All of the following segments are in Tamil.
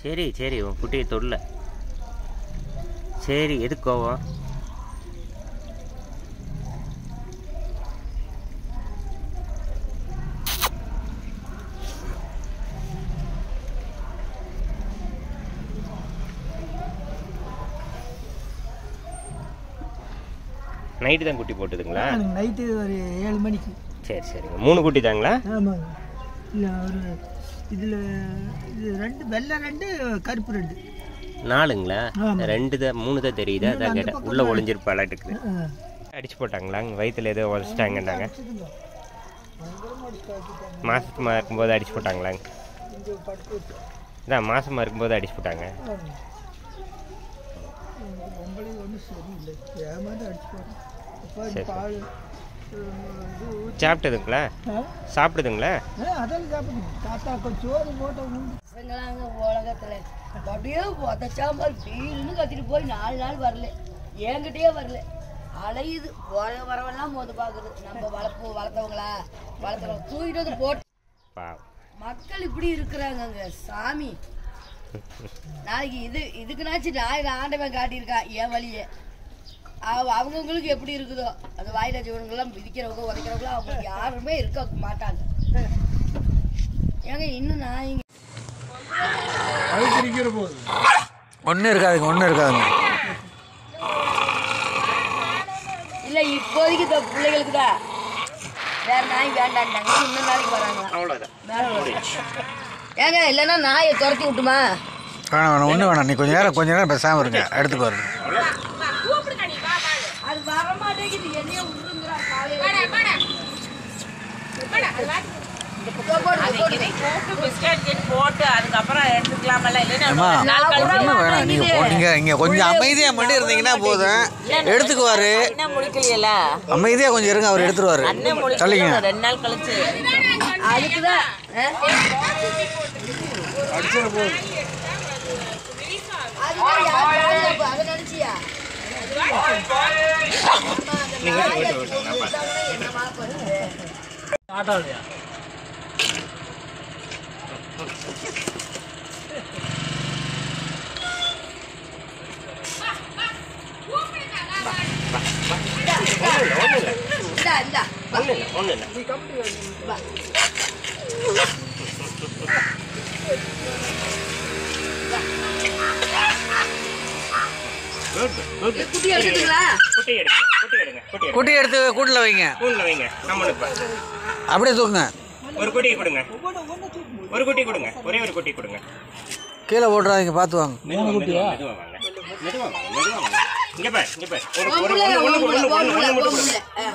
சரி சரி, உன் குட்டியை தொடல. சரி, எதுக்கு கோவம்? நைட்டு தான் குட்டி போட்டுதுங்களா? நைட்டு ஒரு 7 மணிக்கு. சரி சரிங்க. 3 குட்டி தாங்களா? ஆமாங்க. இல்லை ஒரு இதில் இது 2 வெள்ளை 2 கருப்பு 2. 4ங்களா? 2 தான் 3 தான் தெரியுது. அதான் கேட்டேன். உள்ளே ஒளிஞ்சிருப்பாளாட்டுக்குது. அடிச்சு போட்டாங்களா? வயிற்றுல ஏதோ உடச்சிட்டாங்கன்னாங்க. மாசமாக இருக்கும்போது அடிச்சு போட்டாங்களாங்க? இதான் மாசமாக இருக்கும்போது அடிச்சு போட்டாங்க. சாப்பிட்டதுங்களா? சாப்பிடுதுங்களா? உலகத்துல அப்படியே உதச்சாமல் டீல்னு கத்திட்டு போய் 4 நாள் வரல, என்கிட்டயே வரல, அலையுது. வரவெல்லாம் போது பாக்குறது. நம்ம வளர்த்தவங்களா வளர்த்தவங்க தூக்கிட்டு வந்து போட்டு மக்கள் இப்படி இருக்கிறாங்க சாமி. நாளைக்கு இதுக்குனாச்சும் நாளைக்கு ஆண்டவன் காட்டியிருக்கான் என் வழியே. அவங்கவுங்களுக்கு எப்படி இருக்குதோ அந்த வாயில ஜீவனங்கள்லாம் விதிக்கிறவங்க உதைக்கிறவங்களும் அவங்களுக்கு யாருமே இருக்க மாட்டாங்க. ஏங்க இன்னும் நான் ஒன்றும் இருக்காதுங்க. இல்லை இப்போதைக்கு இந்த பிள்ளைகளுக்கு தான் வேற நாய் வேண்டான்ட்டாங்க. இன்னும் நாளைக்கு வராங்களா? ஏங்க இல்லைன்னா நாயை துரத்தி விட்டுமா? வேணாம் ஒன்றும் வேணாம். நீ கொஞ்ச நேரம் பேசாமல் இருங்க. எடுத்துக்கு வரணும். அது வர மாட்டேங்குது. என்னைய விட்டுருங்கிறா கொஞ்சம் அமைதியா மட்டும் இருந்தீங்கன்னா போதும். எடுத்துக்குவாரு. அமைதியா கொஞ்சம் இருங்க, அவர் எடுத்துருவாரு. சொல்லிங்க. 2 நாள் கழிச்சு அதுக்குதான் அதை நினைச்சியா? குட்டி எடுத்து கூட்டில் வைங்க. அப்படியே தூக்குங்க. ஒரு குட்டி கொடுங்க. ஒரு குட்டி கொடுங்க. ஒரே ஒரு குட்டி கொடுங்க. கீழே போட்டுறாதீங்க, பார்த்து வாங்க. இங்க பாரு, இங்க பாரு.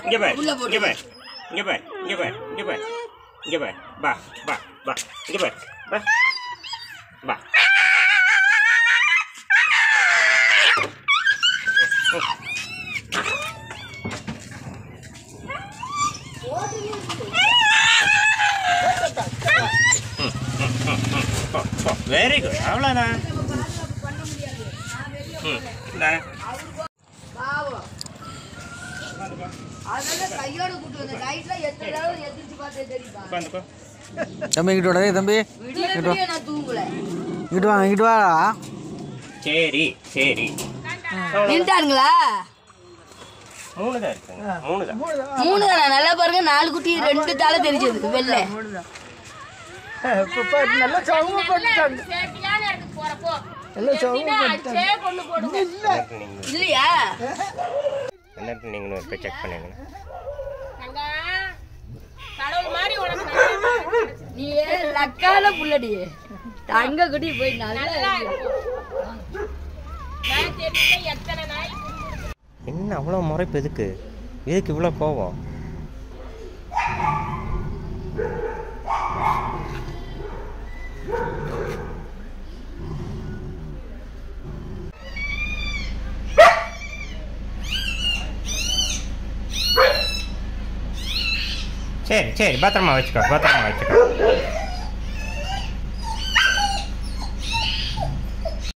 இங்க பாரு, இங்க பாரு, இங்க பாரு, இங்க பாரு, இங்க பாரு, இங்க பாரு. பா பா பா, இங்க பாரு, பா பா. Very good. அவ்வளோதான். தம்பி இங்கிட்டு வாடா. தம்பி இங்கிட்டு வாங்க, இங்கிட்டு வாடா. சரி சரி. நின்ட்டாருங்களா? 3 தான் இருக்குங்க. 3 தான். 3 தானா? நல்லா பாருங்க. 4 குட்டி 2 தால தெரிஞ்சது வெள்ளை. நல்லா சவுமா போட்டுட்டாங்க. இல்லையா? நீங்களும் இப்போ செக் பண்ணுங்க. நீ லக்கால புள்ளடி தங்க குட்டி போய் என்ன அவ்வளோ முறைப்பு? எதுக்கு இவ்வளோ கோவம்? சரி சரி, பத்திரமா வச்சுக்கோ.